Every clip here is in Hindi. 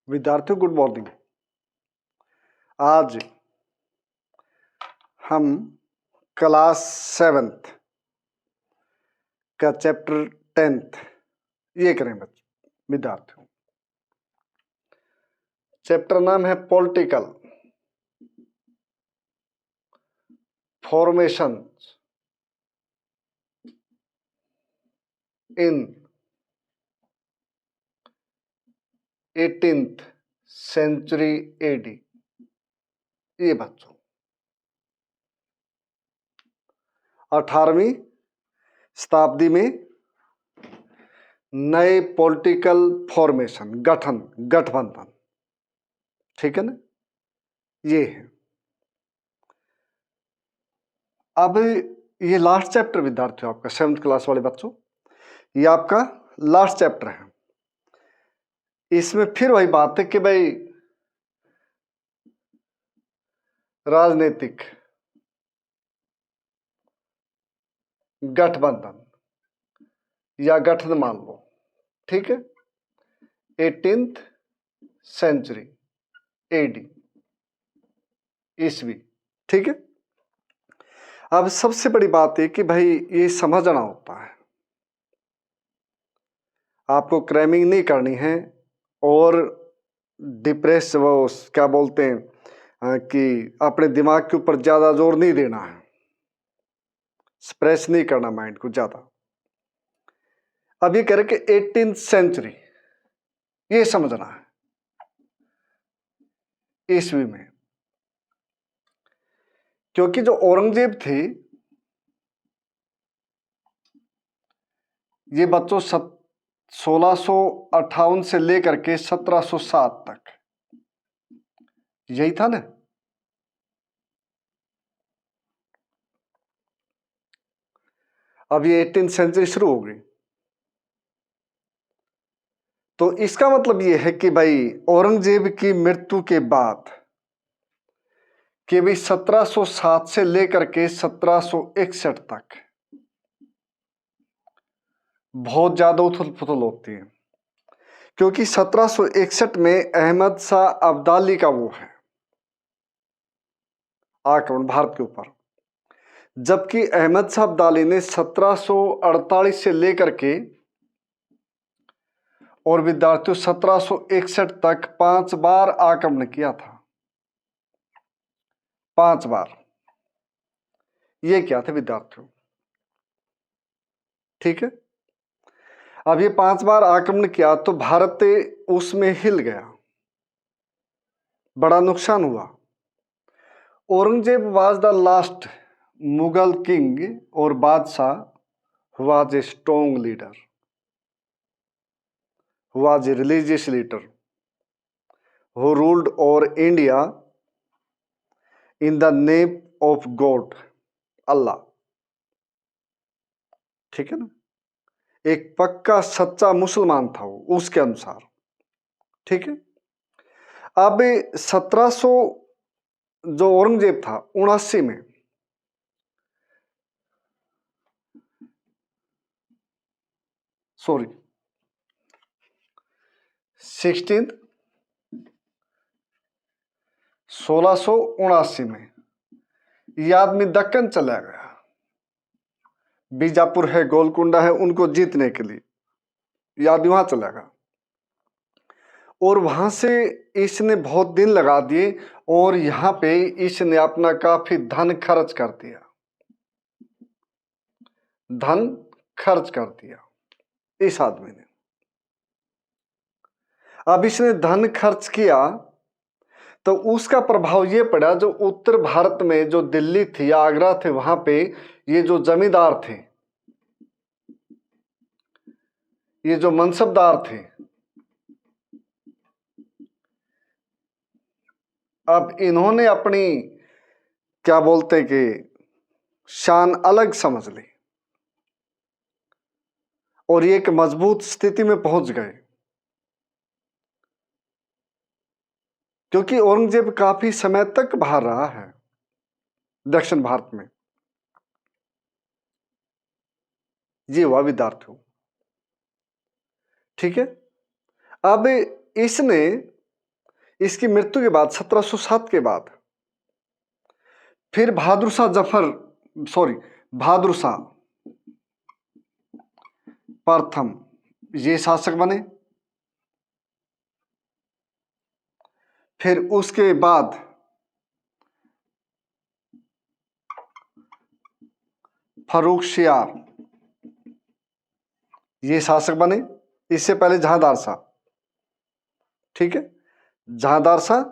विद्यार्थियों गुड मॉर्निंग। आज हम क्लास 7th का चैप्टर 10th ये करें विद्यार्थियों। चैप्टर नाम है political formation in 18th century AD. ये बच्चों 18वीं शताब्दी में नए पॉलिटिकल फॉर्मेशन गठबंधन, ठीक है ना, ये है। अब ये लास्ट चैप्टर विद्यार्थियों आपका 7th क्लास वाले बच्चों, ये आपका लास्ट चैप्टर है। इसमें फिर वही बात है कि भाई राजनीतिक गठबंधन या गठन मान लो, ठीक है, 18th सेंचुरी एडी ईस्वी, ठीक है। अब सबसे बड़ी बात है कि भाई ये समझना होता है, आपको क्रैमिंग नहीं करनी है और डिप्रेस वो क्या बोलते हैं कि अपने दिमाग के ऊपर ज्यादा जोर नहीं देना है, स्प्रेस नहीं करना माइंड को ज्यादा। अब ये कह रहे कि 18th सेंचुरी ये समझना है ईस्वी में, क्योंकि जो औरंगजेब थे ये बच्चों 1658 से लेकर के 1707 तक, यही था ना। अब ये 18th सेंचुरी शुरू हो गई, तो इसका मतलब ये है कि भाई औरंगजेब की मृत्यु के बाद कि भाई 1707 से लेकर के 1761 तक बहुत ज्यादा उथल पुथल होती है, क्योंकि 1761 में अहमद शाह अब्दाली का वो है आक्रमण भारत के ऊपर, जबकि अहमद शाह अब्दाली ने 1748 से लेकर के और विद्यार्थियों 1761 तक 5 बार आक्रमण किया था, 5 बार। ये क्या थे विद्यार्थियों, ठीक है। अब ये 5 बार आक्रमण किया तो भारत उसमें हिल गया, बड़ा नुकसान हुआ। Aurangzeb was the last Mughal king और बादशाह was a strong leader, was a religious leader who ruled over India in the name of God, अल्लाह, ठीक है ना। एक पक्का सच्चा मुसलमान था वो उसके अनुसार, ठीक है। अब 1700 जो औरंगजेब था 79 में सॉरी 1679 में ये आदमी दक्कन चला गया, बीजापुर है, गोलकुंडा है, उनको जीतने के लिए ये आदमी वहां चला गया और वहां से इसने बहुत दिन लगा दिए और यहां पे इसने अपना काफी धन खर्च कर दिया, धन खर्च कर दिया इस आदमी ने। अब इसने धन खर्च किया तो उसका प्रभाव ये पड़ा, जो उत्तर भारत में जो दिल्ली थी या आगरा थे वहां पे ये जो जमींदार थे, ये जो मनसबदार थे, अब इन्होंने अपनी क्या बोलते कि शान अलग समझ ली और ये एक मजबूत स्थिति में पहुंच गए, क्योंकि औरंगजेब काफी समय तक बाहर रहा है दक्षिण भारत में। ये हुआ विद्यार्थियों, ठीक है। अब इसने इसकी मृत्यु के बाद 1707 के बाद फिर बहादुर शाह प्रथम ये शासक बने। फिर उसके बाद फर्रुखसियार ये शासक बने। इससे पहले जहांदार शाह, ठीक है, जहांदार शाह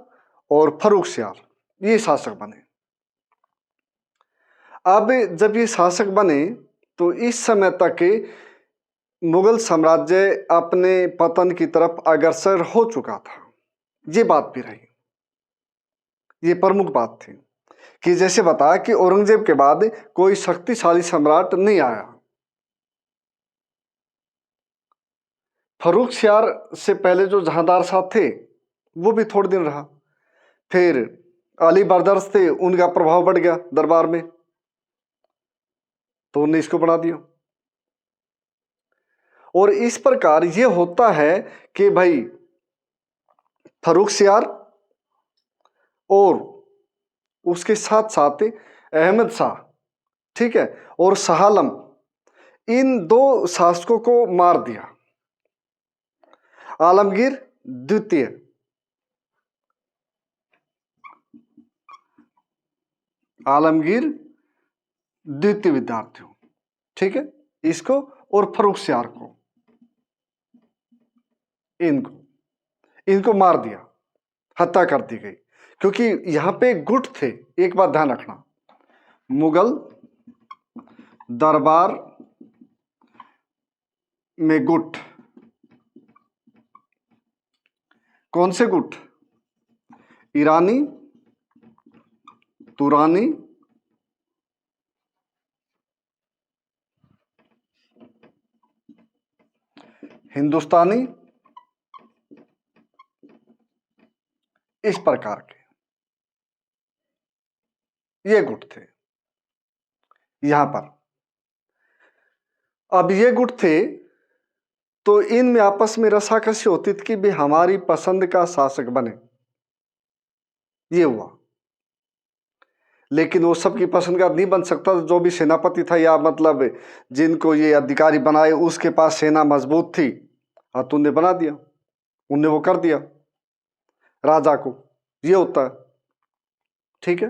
और फर्रुखसियार ये शासक बने। अब जब ये शासक बने तो इस समय तक मुगल साम्राज्य अपने पतन की तरफ अग्रसर हो चुका था। ये बात भी रही, ये प्रमुख बात थी कि जैसे बताया कि औरंगजेब के बाद कोई शक्तिशाली सम्राट नहीं आया। फर्रुखसियार से पहले जो जहांदार शाह थे वो भी थोड़े दिन रहा। फिर अली बर्दर्स थे, उनका प्रभाव बढ़ गया दरबार में, तो उन्होंने इसको बना दिया। और इस प्रकार ये होता है कि भाई फर्रुखसियार और उसके साथ साथ अहमद शाह, ठीक है, और शाह आलम, इन दो शासकों को मार दिया। आलमगीर द्वितीय, आलमगीर द्वितीय विद्यार्थियों, ठीक है, इसको और फर्रुखसियार को, इनको मार दिया, हत्या कर दी गई। क्योंकि यहां पे गुट थे, एक बात ध्यान रखना, मुगल दरबार में गुट, कौन से गुट? ईरानी, तुरानी, हिंदुस्तानी, इस प्रकार के ये गुट थे यहां पर। अब ये गुट थे तो इनमें आपस में रसाकसी होती थी कि भी हमारी पसंद का शासक बने, ये हुआ। लेकिन वो सबकी पसंद का नहीं बन सकता। जो भी सेनापति था या मतलब जिनको ये अधिकारी बनाए उसके पास सेना मजबूत थी, हाँ, तो उन्हें बना दिया, उन्हें वो कर दिया राजा को, ये होता है, ठीक है।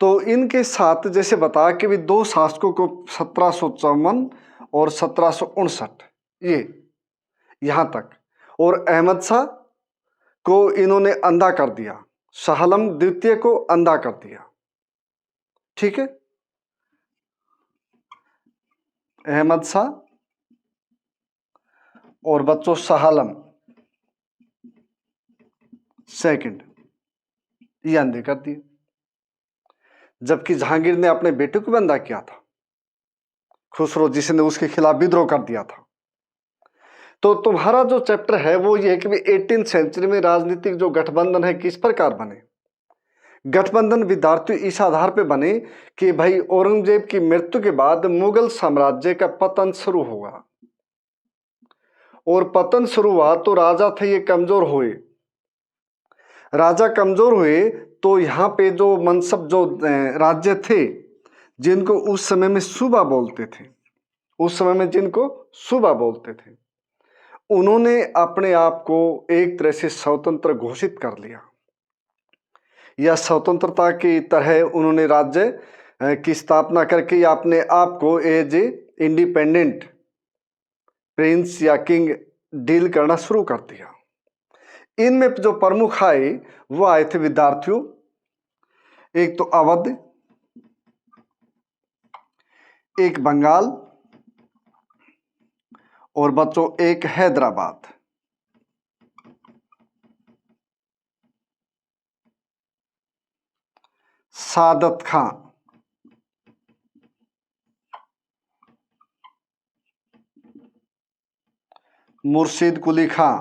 तो इनके साथ जैसे बताया कि भी दो शासकों को 1754 और 1759 ये यहां तक, और अहमद शाह को इन्होंने अंधा कर दिया, शाह आलम द्वितीय को अंधा कर दिया, ठीक है। अहमद शाह और बच्चों शाह आलम सेकंड ये अंधे कर दिए। जबकि जहांगीर ने अपने बेटे को भी अंधा किया था, खुसरो, जिसने उसके खिलाफ विद्रोह कर दिया था। तो तुम्हारा जो चैप्टर है वो ये है कि 18th सेंचुरी में राजनीतिक जो गठबंधन है किस प्रकार बने। गठबंधन विद्यार्थी इस आधार पे बने कि भाई औरंगजेब की मृत्यु के बाद मुगल साम्राज्य का पतन शुरू होगा, और पतन शुरू हुआ तो राजा थे ये कमजोर हुए। राजा कमजोर हुए तो यहाँ पे जो मनसब जो राज्य थे जिनको उस समय में सूबा बोलते थे, उस समय में जिनको सूबा बोलते थे, उन्होंने अपने आप को एक तरह से स्वतंत्र घोषित कर लिया, या स्वतंत्रता की तरह उन्होंने राज्य की स्थापना करके या अपने आप को एज इंडिपेंडेंट प्रिंस या किंग डील करना शुरू कर दिया। इनमें जो प्रमुख आए वो आए थे विद्यार्थियों, एक तो अवध, एक बंगाल, और बच्चों एक हैदराबाद। सादत खां, मुर्शीद कुली खां,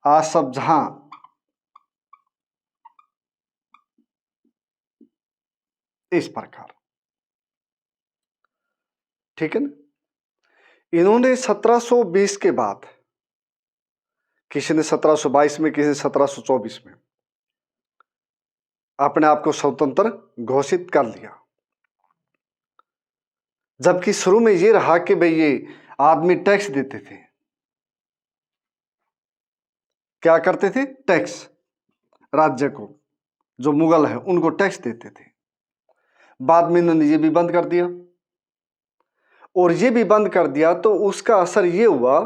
आसफ जहां, इस प्रकार, ठीक है ना। इन्होंने 1720 के बाद, किसी ने 1722 में, किसी ने 1724 में अपने आप को स्वतंत्र घोषित कर लिया। जबकि शुरू में ये रहा कि भाई ये आदमी टैक्स देते थे। क्या करते थे? टैक्स। राज्य को, जो मुगल है उनको टैक्स देते थे। बाद में इन्होंने ये भी बंद कर दिया, और ये भी बंद कर दिया तो उसका असर ये हुआ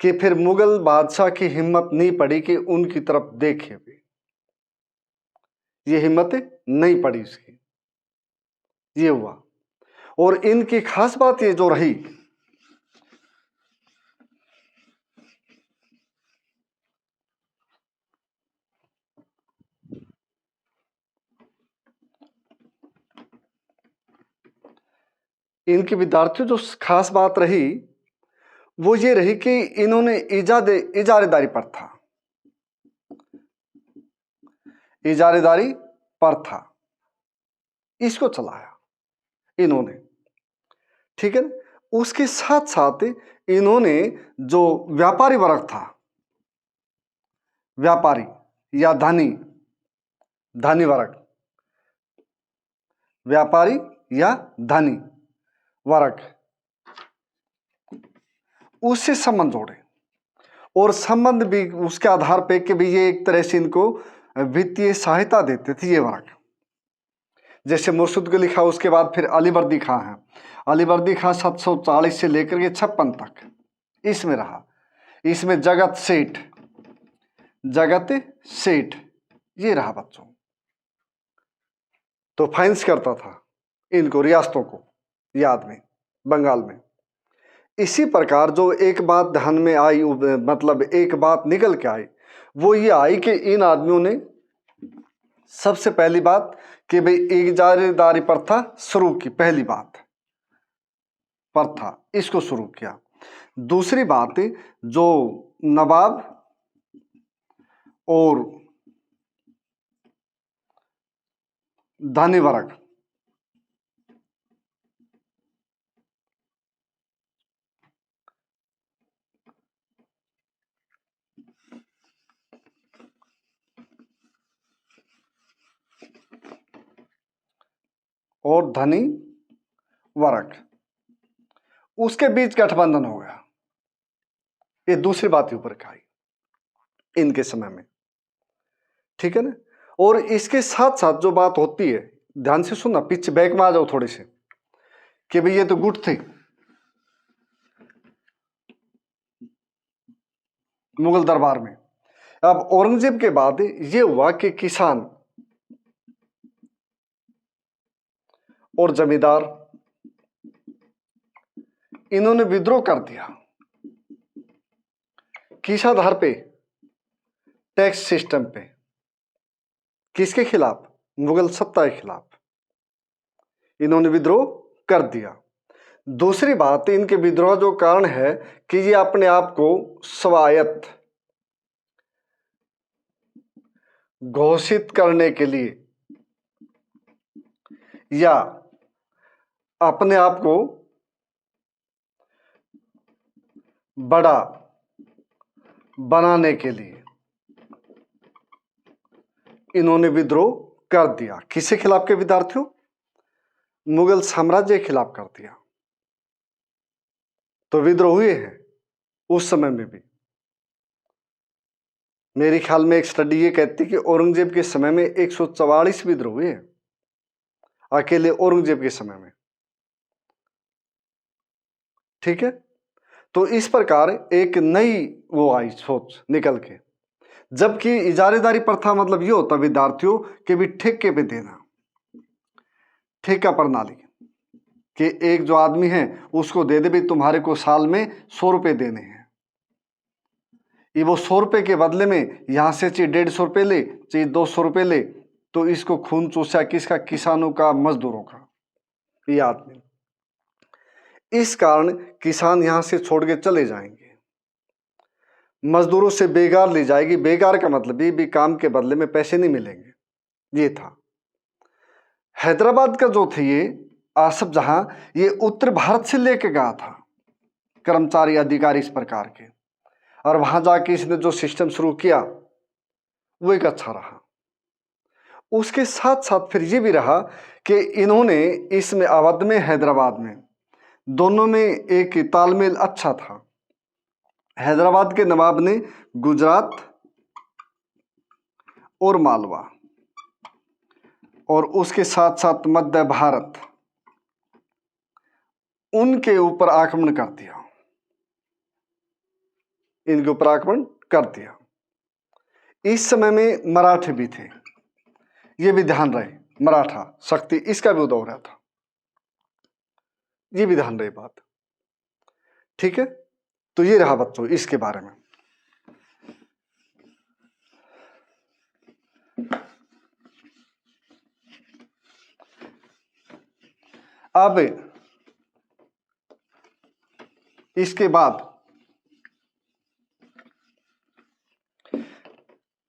कि फिर मुगल बादशाह की हिम्मत नहीं पड़ी कि उनकी तरफ देखे भी। ये हिम्मत नहीं पड़ी इसकी, ये हुआ। और इनकी खास बात ये जो रही, इनके विद्यार्थियों जो खास बात रही वो ये रही कि इन्होंने इजारेदारी प्रथा, इजारेदारी प्रथा इसको चलाया इन्होंने, ठीक है। उसके साथ साथ इन्होंने जो व्यापारी वर्ग था, व्यापारी या धनी वर्ग, व्यापारी या धनी वर्ग, उससे संबंध जोड़े। और संबंध भी उसके आधार पे कि भी ये एक तरह से इनको वित्तीय सहायता देते थे ये वर्ग। जैसे मुर्शिद को लिखा, उसके बाद फिर अलीवर्दी खां है। अलीवर्दी खां 740 से लेकर के 56 तक इसमें रहा। इसमें जगत सेठ ये रहा बच्चों। तो फाइनेंस करता था इनको, रियासतों को, याद में, बंगाल में। इसी प्रकार जो एक बात ध्यान में आई, मतलब एक बात निकल के आई, वो ये आई कि इन आदमियों ने सबसे पहली बात कि भाई इजारेदारी प्रथा शुरू की, पहली बात प्रथा इसको शुरू किया। दूसरी बात, जो नवाब और धनी वर्ग, और धनी वर्ग, उसके बीच गठबंधन हो गया। ये दूसरी बात ऊपर का आई इनके समय में, ठीक है ना। और इसके साथ साथ जो बात होती है, ध्यान से सुनना, पीछे बैक में आ जाओ थोड़े से, कि भाई ये तो गुट थे मुगल दरबार में। अब औरंगजेब के बाद ये हुआ कि किसान और जमींदार इन्होंने विद्रोह कर दिया। किस आधार पे? टैक्स सिस्टम पे। किसके खिलाफ? मुगल सत्ता के खिलाफ इन्होंने विद्रोह कर दिया। दूसरी बात, इनके विद्रोह जो कारण है कि ये अपने आप को स्वायत्त घोषित करने के लिए या अपने आप को बड़ा बनाने के लिए इन्होंने विद्रोह कर दिया। किसके खिलाफ के विद्यार्थियों? मुगल साम्राज्य के खिलाफ कर दिया। तो विद्रोह हुए हैं उस समय में भी। मेरे ख्याल में एक स्टडी ये कहती है कि औरंगजेब के समय में 144 विद्रोह हुए हैं, अकेले औरंगजेब के समय में, ठीक है। तो इस प्रकार एक नई वो आई सोच निकल के। जबकि इजारेदारी प्रथा मतलब ये होता विद्यार्थियों कि भी ठेके पे देना, ठेका प्रणाली, कि एक जो आदमी है उसको दे दे भी तुम्हारे को साल में 100 रुपये देने हैं। ये वो 100 रुपये के बदले में यहाँ से चाहिए 150 रुपये ले, चाहिए 200 रुपये ले, तो इसको खून चूसा किसका? किसानों का, मजदूरों का, ये आदमी। इस कारण किसान यहाँ से छोड़ के चले जाएंगे, मजदूरों से बेगार ली जाएगी। बेगार का मतलब ये भी काम के बदले में पैसे नहीं मिलेंगे, ये था। हैदराबाद का जो थे ये आसफ जहां ये उत्तर भारत से लेके गया था, कर्मचारी अधिकारी इस प्रकार के, और वहां जाके इसने जो सिस्टम शुरू किया वो एक अच्छा रहा। उसके साथ साथ फिर ये भी रहा कि इन्होंने इसमें अवध में, हैदराबाद में, दोनों में एक तालमेल अच्छा था। हैदराबाद के नवाब ने गुजरात और मालवा और उसके साथ साथ मध्य भारत, उनके ऊपर आक्रमण कर दिया, इनके ऊपर आक्रमण कर दिया। इस समय में मराठे भी थे, ये भी ध्यान रहे, मराठा शक्ति इसका भी उदय हो रहा था, ये भी ध्यान रहे बात। ठीक है, तो ये रहा बच्चों इसके बारे में। अब इसके बाद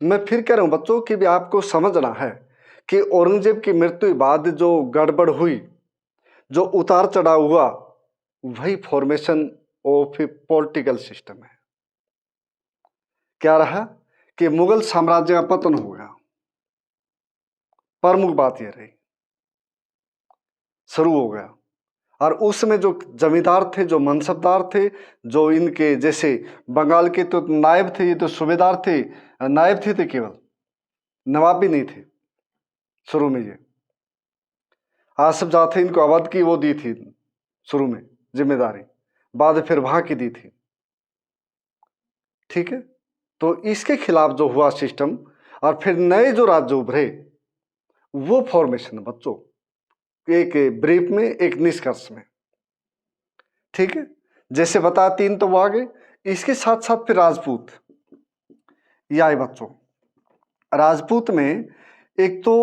मैं फिर कह रहा हूं बच्चों कि भी आपको समझना है कि औरंगजेब की मृत्यु के बाद जो गड़बड़ हुई, जो उतार चढ़ाव हुआ, वही फॉर्मेशन ऑफ पॉलिटिकल सिस्टम है। क्या रहा कि मुगल साम्राज्य का पतन हो गया, प्रमुख बात यह रही, शुरू हो गया। और उसमें जो जमींदार थे, जो मनसबदार थे, जो इनके जैसे बंगाल के तो नायब थे, ये तो सूबेदार थे, नायब थे केवल, नवाब भी नहीं थे शुरू में। ये आसफ जहाँ थे, इनको अवध की वो दी थी शुरू में जिम्मेदारी, बाद में फिर वहां की दी थी। ठीक है, तो इसके खिलाफ जो हुआ सिस्टम, और फिर नए जो राज्य उभरे, वो फॉर्मेशन बच्चों एक ब्रीफ में, एक निष्कर्ष में। ठीक है, जैसे बता तीन तो वो आ गए, इसके साथ साथ फिर राजपूत ये आए बच्चों। राजपूत में एक तो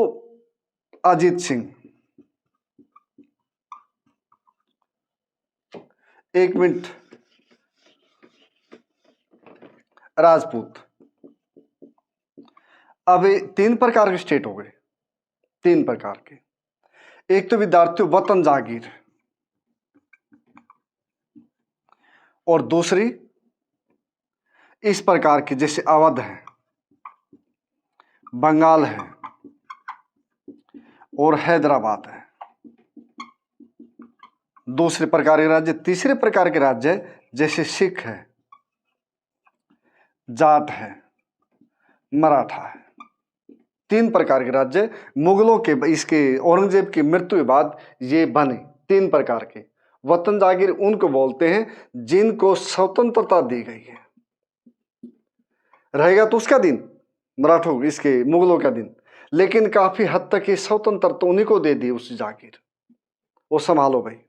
अजीत सिंह, एक मिनट, राजपूत। अब तीन प्रकार के स्टेट हो गए, तीन प्रकार के। एक तो विद्यार्थी वतन जागीर, और दूसरी इस प्रकार की जैसे अवध है, बंगाल है और हैदराबाद है, दूसरे प्रकार के राज्य। तीसरे प्रकार के राज्य जैसे सिख है, जाट है, मराठा है। तीन प्रकार के राज्य मुगलों के, इसके औरंगजेब की मृत्यु के बाद ये बने, तीन प्रकार के। वतन जागीर उनको बोलते हैं जिनको स्वतंत्रता दी गई है, रहेगा तो उसका दिन, मराठों इसके मुगलों का दिन, लेकिन काफी हद तक ये स्वतंत्रता उन्हीं को दे दी उस जागीर, वो संभालो भाई।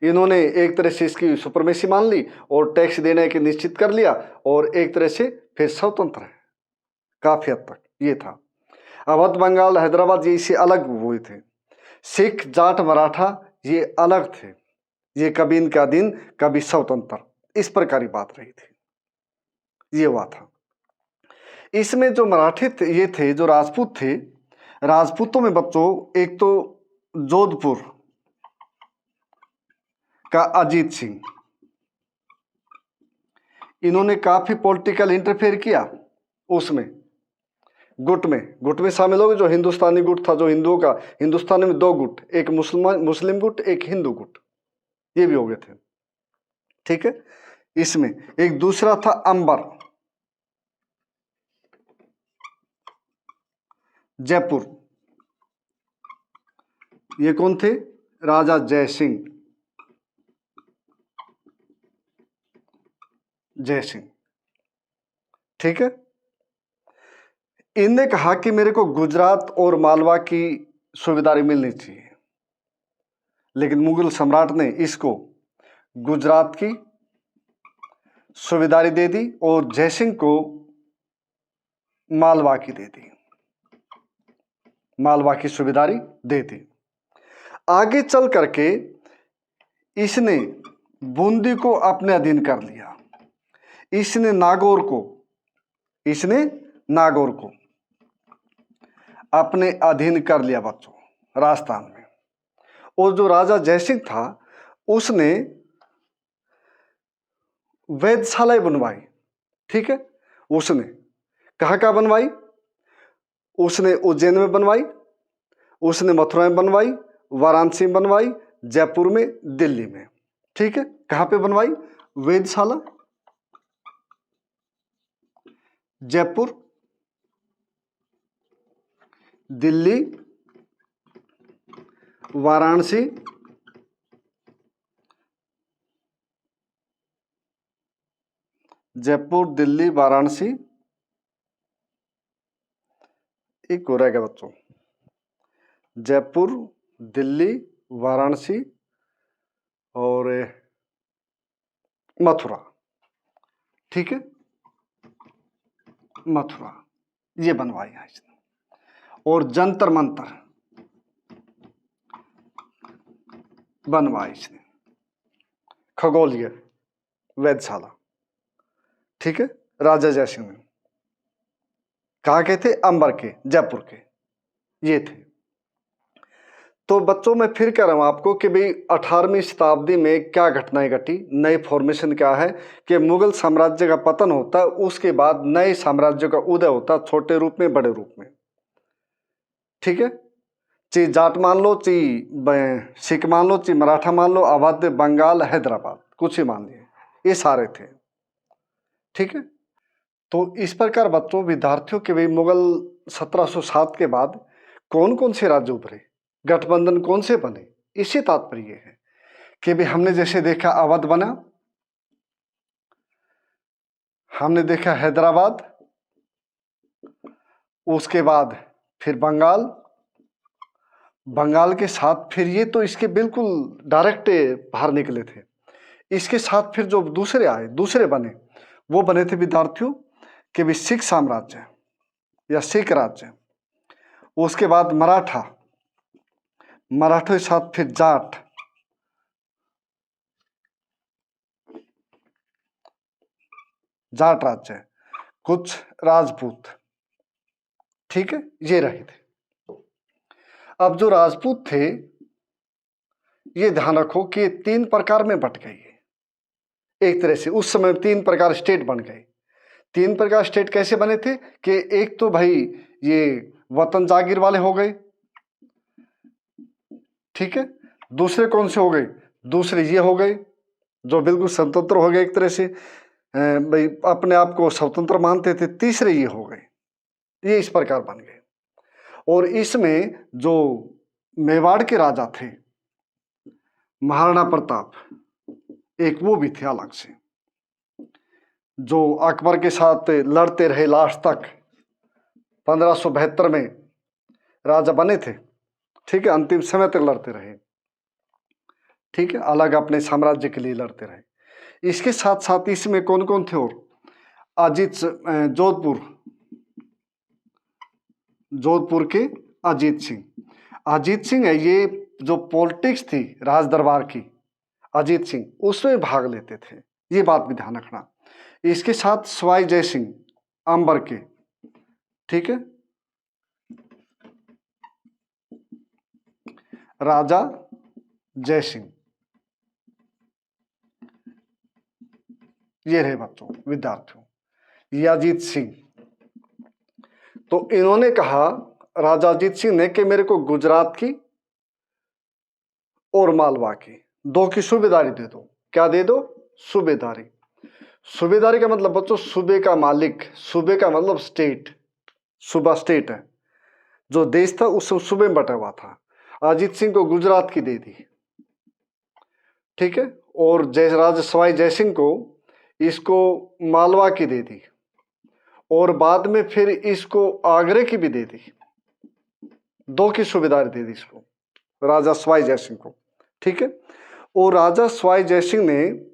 इन्होंने एक तरह से इसकी सुपरमेसी मान ली और टैक्स देने के निश्चित कर लिया, और एक तरह से फिर स्वतंत्र है काफी हद तक, ये था। अवध, बंगाल, हैदराबाद ये इससे अलग हुए थे। सिख, जाट, मराठा ये अलग थे, ये कभी इनका अधीन कभी स्वतंत्र, इस प्रकार की बात रही थी, ये हुआ था। इसमें जो मराठे थे, ये थे जो राजपूत थे, राजपूतों में बच्चों एक तो जोधपुर का अजीत सिंह, इन्होंने काफी पॉलिटिकल इंटरफेयर किया उसमें, गुट में शामिल हो गए। जो हिंदुस्तानी गुट था, जो हिंदुओं का, हिंदुस्तान में दो गुट, एक मुस्लिम गुट, एक हिंदू गुट, ये भी हो गए थे। ठीक है, इसमें एक दूसरा था अंबर, जयपुर, ये कौन थे? राजा जय सिंह, जय सिंह। ठीक है, इनने कहा कि मेरे को गुजरात और मालवा की सूबेदारी मिलनी चाहिए, लेकिन मुगल सम्राट ने इसको गुजरात की सूबेदारी दे दी और जयसिंह को मालवा की दे दी, मालवा की सूबेदारी दे दी। आगे चल करके इसने बूंदी को अपने अधीन कर लिया, इसने नागौर को अपने अधीन कर लिया बच्चों, राजस्थान में। और जो राजा जयसिंह था उसने वेधशालाएं बनवाई। ठीक है, उसने कहाँ कहाँ बनवाई? उसने उज्जैन में बनवाई, उसने मथुरा में बनवाई, वाराणसी में बनवाई, जयपुर में, दिल्ली में। ठीक है, कहाँ पे बनवाई? वेधशाला जयपुर, दिल्ली, वाराणसी, जयपुर, दिल्ली, वाराणसी, एक हो रहेगा बच्चों, जयपुर, दिल्ली, वाराणसी और मथुरा। ठीक है, मथुरा ये बनवाई है इसने। और जंतर मंतर बनवाई इसने, खगोलीय वेधशाला। ठीक है, राजा जयसिंह ने। कहाँ के थे? अंबर के, जयपुर के ये थे। तो बच्चों मैं फिर कह रहा हूं आपको कि भाई 18वीं शताब्दी में क्या घटनाएं घटी, नई फॉर्मेशन क्या है कि मुगल साम्राज्य का पतन होता है, उसके बाद नए साम्राज्य का उदय होता है, छोटे रूप में, बड़े रूप में। ठीक है, चाहे जाट मान लो, चाहे सिख मान लो, चाहे मराठा मान लो, अवध, बंगाल, हैदराबाद, कुछ ही मान लिए, ये सारे थे। ठीक है, तो इस प्रकार बच्चों विद्यार्थियों के भी मुगल 1707 के बाद कौन कौन से राज्य उभरे, गठबंधन कौन से बने, इससे तात्पर्य है कि भी हमने जैसे देखा अवध बना, हमने देखा हैदराबाद, उसके बाद फिर बंगाल, बंगाल के साथ फिर ये तो इसके बिल्कुल डायरेक्ट बाहर निकले थे, इसके साथ फिर जो दूसरे आए, दूसरे बने, वो बने थे विद्यार्थियों कि भी सिख साम्राज्य या सिख राज्य, उसके बाद मराठा, मराठों के साथ फिर जाट, जाट राज्य, कुछ राजपूत। ठीक है, ये रहे थे। अब जो राजपूत थे ये ध्यान रखो कि 3 प्रकार में बट गए। एक तरह से उस समय 3 प्रकार स्टेट बन गए। 3 प्रकार स्टेट कैसे बने थे कि एक तो भाई ये वतन जागीर वाले हो गए। ठीक है, दूसरे कौन से हो गए? दूसरे ये हो गए जो बिल्कुल स्वतंत्र हो गए, एक तरह से भाई अपने आप को स्वतंत्र मानते थे। तीसरे ये हो गए, ये इस प्रकार बन गए। और इसमें जो मेवाड़ के राजा थे महाराणा प्रताप, एक वो भी थे अलग से, जो अकबर के साथ लड़ते रहे लास्ट तक, 1572 में राजा बने थे। ठीक है, अंतिम समय तक लड़ते रहे। ठीक है, अलग अपने साम्राज्य के लिए लड़ते रहे। इसके साथ साथ इसमें कौन कौन थे? और जोधपुर, जोधपुर के अजीत सिंह, अजीत सिंह है ये जो पॉलिटिक्स थी राज दरबार की, अजीत सिंह उसमें भाग लेते थे, ये बात भी ध्यान रखना। इसके साथ सवाई जय सिंह अंबर के। ठीक है, राजा जय सिंह ये रहे बच्चों विद्यार्थियों, ये अजीत सिंह। तो इन्होंने कहा, राजा अजीत सिंह ने, कि मेरे को गुजरात की और मालवा की 2 की सूबेदारी दे दो। क्या दे दो? सूबेदारी। सूबेदारी का मतलब बच्चों सूबे का मालिक, सूबे का मतलब स्टेट, सूबा स्टेट है, जो देश था उस सूबे में बटा हुआ था। अजीत सिंह को गुजरात की दे दी। ठीक है, और राजा सवाई जयसिंह को इसको मालवा की दे दी, और बाद में फिर इसको आगरे की भी दे दी। 2 की सूबेदारी दे दी इसको, राजा सवाई जयसिंह को। ठीक है, और राजा सवाई जयसिंह ने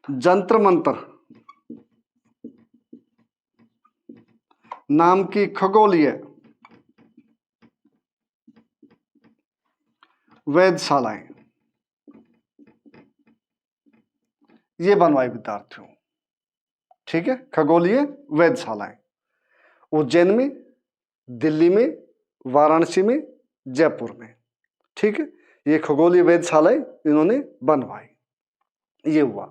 जंतर मंतर नाम की खगोलीय वेधशालाएं ये बनवाई विद्यार्थियों। ठीक है, खगोलीय वेधशालाएं उज्जैन में, दिल्ली में, वाराणसी में, जयपुर में। ठीक है, ये खगोलीय वेधशाला इन्होंने बनवाई। ये हुआ।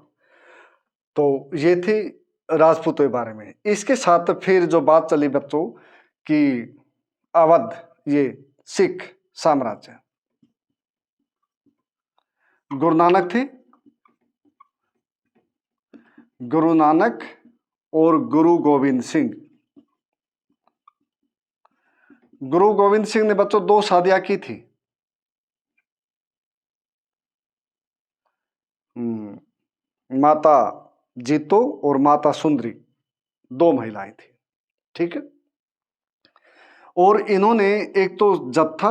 तो ये थी राजपूतों के बारे में। इसके साथ फिर जो बात चली बच्चों कि अवध, ये सिख साम्राज्य, गुरु नानक थे, गुरु नानक और गुरु गोविंद सिंह। गुरु गोविंद सिंह ने बच्चों 2 शादियां की थी। माता जीतो और माता सुंदरी, 2 महिलाएं थी। ठीक है। और इन्होंने एक तो जत्था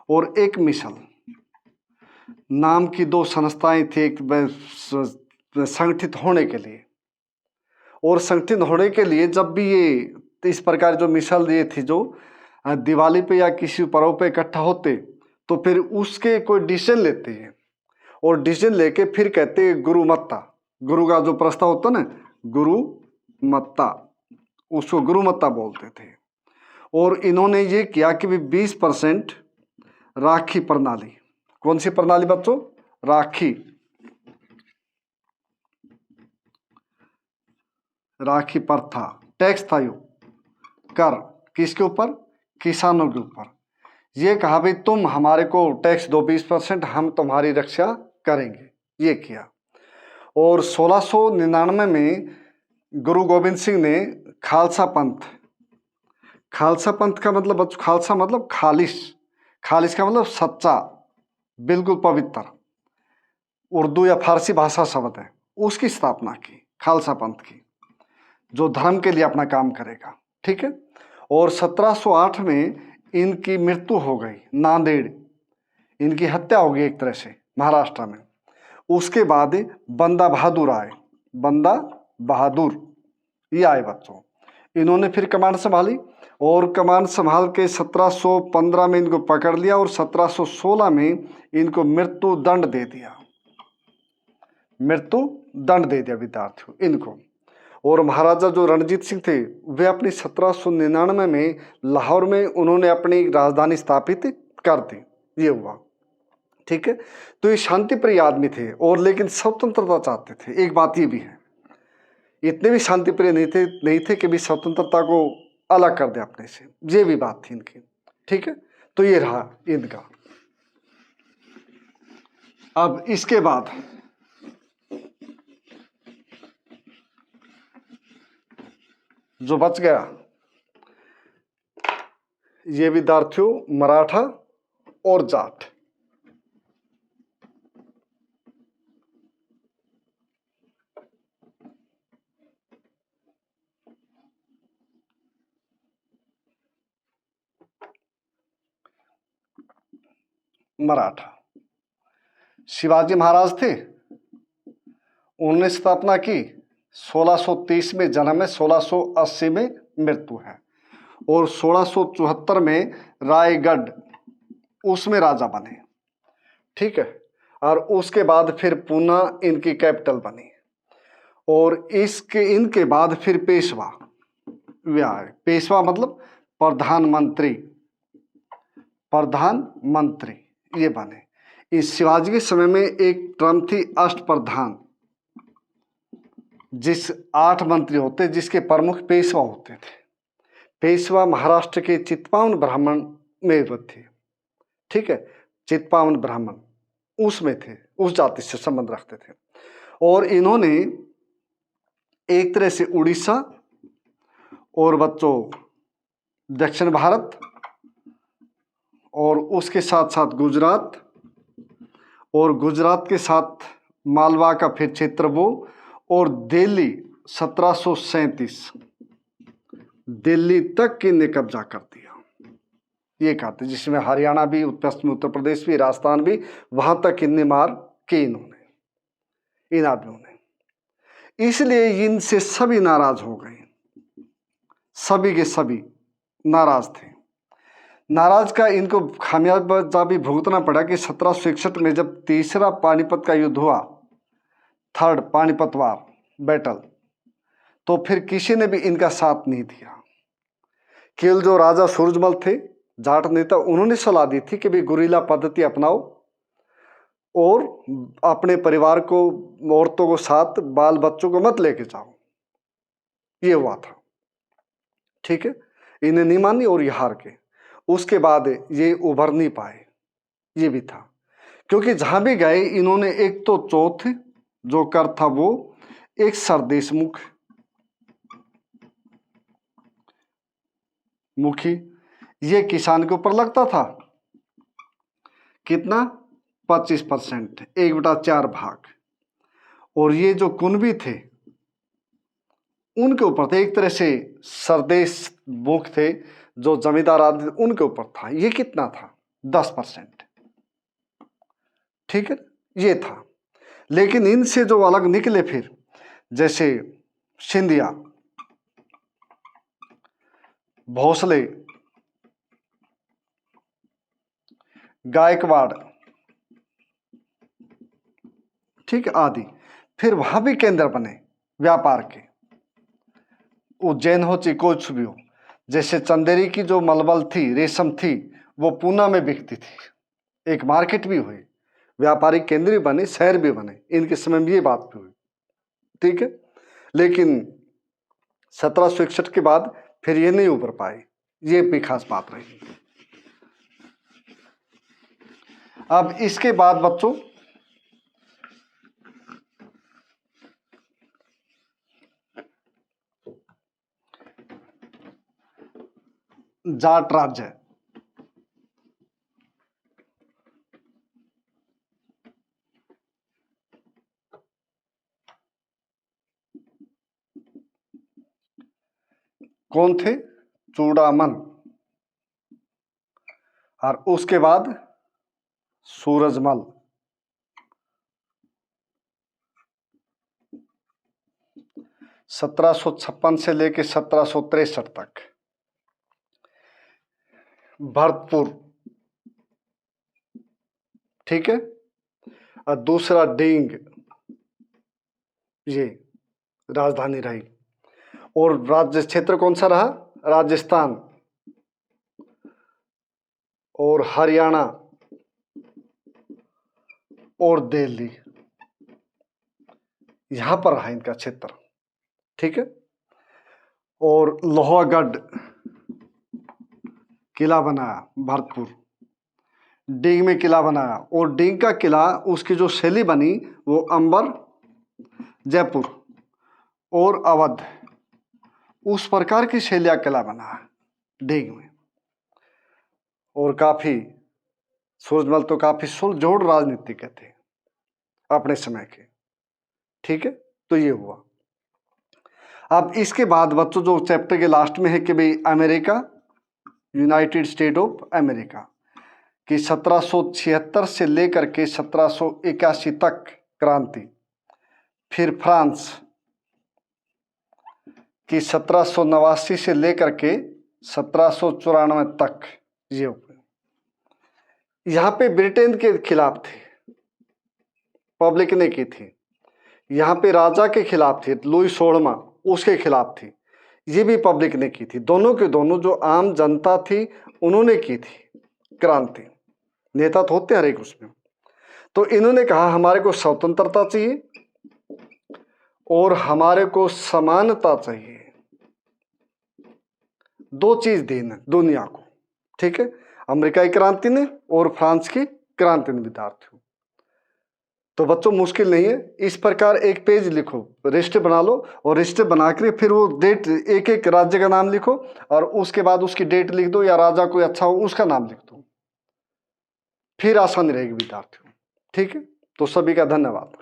और एक मिसल नाम की 2 संस्थाएं थी, एक संगठित होने के लिए। और संगठित होने के लिए जब भी ये इस प्रकार जो मिसल ये थी जो दिवाली पे या किसी पर्व पे इकट्ठा होते, तो फिर उसके कोई डिसीजन लेते हैं और डिसीजन लेके फिर कहते हैं गुरु मत्ता। गुरु का जो प्रस्ताव होता ना, गुरु मत्ता, उसको गुरु मत्ता बोलते थे। और इन्होंने ये किया कि 20% राखी प्रणाली। कौन सी प्रणाली बच्चों? राखी प्रथा, टैक्स था यो, कर किसके ऊपर? किसानों के ऊपर। ये कहा भाई तुम हमारे को टैक्स दो 20%, हम तुम्हारी रक्षा करेंगे। ये किया। और 1699 में गुरु गोविंद सिंह ने खालसा पंथ, खालसा पंथ का मतलब खालसा मतलब खालिश, खालिश का मतलब सच्चा, बिल्कुल पवित्र, उर्दू या फारसी भाषा शब्द है, उसकी स्थापना की, खालसा पंथ की, जो धर्म के लिए अपना काम करेगा। ठीक है। और 1708 में इनकी मृत्यु हो गई, नांदेड़, इनकी हत्या हो गई एक तरह से महाराष्ट्र में। उसके बाद बंदा बहादुर आए, बंदा बहादुर ये आए बच्चों। इन्होंने फिर कमान संभाली और कमान संभाल के 1715 में इनको पकड़ लिया और 1716 में इनको मृत्यु दंड दे दिया, मृत्यु दंड दे दिया विद्यार्थियों इनको। और महाराजा जो रणजीत सिंह थे वे अपनी 1799 में लाहौर में उन्होंने अपनी राजधानी स्थापित कर दी। ये हुआ। ठीक है। तो ये शांतिप्रिय आदमी थे और लेकिन स्वतंत्रता चाहते थे। एक बात ये भी है, इतने भी शांतिप्रिय नहीं थे कि भी स्वतंत्रता को अलग कर दे अपने से, ये भी बात थी इनकी। ठीक है। तो ये रहा इनका। अब इसके बाद जो बच गया ये विद्यार्थियों मराठा और जाट। मराठा शिवाजी महाराज थे, उन्होंने स्थापना की, 1630 में जन्म है, 1680 में मृत्यु है। और 1674 में रायगढ़ उसमें राजा बने। ठीक है। और उसके बाद फिर पुनः इनकी कैपिटल बनी। और इनके बाद फिर पेशवा वे आए। पेशवा मतलब प्रधानमंत्री, प्रधानमंत्री ये बने। इस शिवाजी के समय में एक टर्म थी अष्टप्रधान, जिस 8 मंत्री होते जिसके प्रमुख पेशवा होते थे। पेशवा महाराष्ट्र के चित्पावन ब्राह्मण में थे। ठीक है। चित्पावन ब्राह्मण उसमें थे, उस जाति से संबंध रखते थे। और इन्होंने एक तरह से उड़ीसा और बच्चों दक्षिण भारत और उसके साथ साथ गुजरात, और गुजरात के साथ मालवा का फिर क्षेत्र वो, और दिल्ली 1737 दिल्ली तक इन्हें कब्जा कर दिया। ये कहते जिसमें हरियाणा भी, पश्चिमी उत्तर प्रदेश भी, राजस्थान भी, वहां तक इन्हें मार की इन्होंने, इन आदमियों ने। इसलिए इनसे सभी नाराज हो गए, सभी के सभी नाराज थे। नाराज का इनको खामियाजा भी भुगतना पड़ा कि 1761 में जब तीसरा पानीपत का युद्ध हुआ, थर्ड पानीपत वार बैटल, तो फिर किसी ने भी इनका साथ नहीं दिया। केवल जो राजा सूरजमल थे जाट नेता, उन्होंने सलाह दी थी कि भाई गुरीला पद्धति अपनाओ और अपने परिवार को, औरतों को साथ, बाल बच्चों को मत लेके जाओ। ये हुआ था, ठीक है। इन्हें नहीं मानी और ये हार के उसके बाद ये उभर नहीं पाए, ये भी था। क्योंकि जहां भी गए इन्होंने एक तो चौथ जो कर था वो एक सरदेशमुख मुखी, ये किसान के ऊपर लगता था कितना 25%, 1/4 भाग। और ये जो कुनबी थे उनके ऊपर थे, एक तरह से सरदेश मुख थे जो जमींदार आदि उनके ऊपर था। ये कितना था 10%, ठीक है, ये था। लेकिन इनसे जो अलग निकले फिर, जैसे सिंधिया, भोसले, गायकवाड़, ठीक आदि, फिर वहां भी केंद्र बने व्यापार के। उज्जैन हो चाहे कुछ भी हो, जैसे चंदेरी की जो मलमल थी, रेशम थी, वो पूना में बिकती थी, एक मार्केट भी हुई, व्यापारिक केंद्र भी बने, शहर भी बने, इनके समय में ये बात भी हुई, ठीक है। लेकिन 1761 के बाद फिर ये नहीं उभर पाए, ये भी खास बात रही। अब इसके बाद बच्चों जाट राज्य, कौन थे? चूड़ामन, और उसके बाद सूरजमल। सत्रह सौ छप्पन से लेके 1763 तक भरतपुर, ठीक है। और दूसरा डींग, ये राजधानी रही। और राज्य क्षेत्र कौन सा रहा? राजस्थान और हरियाणा और दिल्ली, यहां पर रहा इनका क्षेत्र, ठीक है। और लोहागढ़ किला बनाया भरतपुर, डींग में किला बनाया, और डींग का किला उसकी जो शैली बनी वो अंबर, जयपुर और अवध, उस प्रकार की शैलिया किला बना डींग में। और काफी, सूरजमल तो काफी सुलझोड़ राजनीति के थे अपने समय के, ठीक है। तो ये हुआ। अब इसके बाद बच्चों जो चैप्टर के लास्ट में है कि भाई America, United state of America की 1776 से लेकर के 1781 तक क्रांति, फिर फ्रांस की 1789 से लेकर के 1794 तक, ये यहाँ पे ब्रिटेन के खिलाफ थे, पब्लिक ने की थी। यहाँ पे राजा के खिलाफ थी, लुई 16वां, उसके खिलाफ थी, ये भी पब्लिक ने की थी। दोनों के दोनों जो आम जनता थी उन्होंने की थी क्रांति, नेता तो होते हर एक उसमें। तो इन्होंने कहा हमारे को स्वतंत्रता चाहिए और हमारे को समानता चाहिए, दो चीज देना दुनिया को, ठीक है। अमेरिकाई क्रांति ने और फ्रांस की क्रांति ने विद्यार्थियों। तो बच्चों मुश्किल नहीं है, इस प्रकार एक पेज लिखो, रजिस्टर बना लो, और रजिस्टर बनाकर फिर वो डेट, एक एक राज्य का नाम लिखो और उसके बाद उसकी डेट लिख दो, या राजा कोई अच्छा हो उसका नाम लिख दो, फिर आसानी रहेगी विद्यार्थियों, ठीक है। तो सभी का धन्यवाद।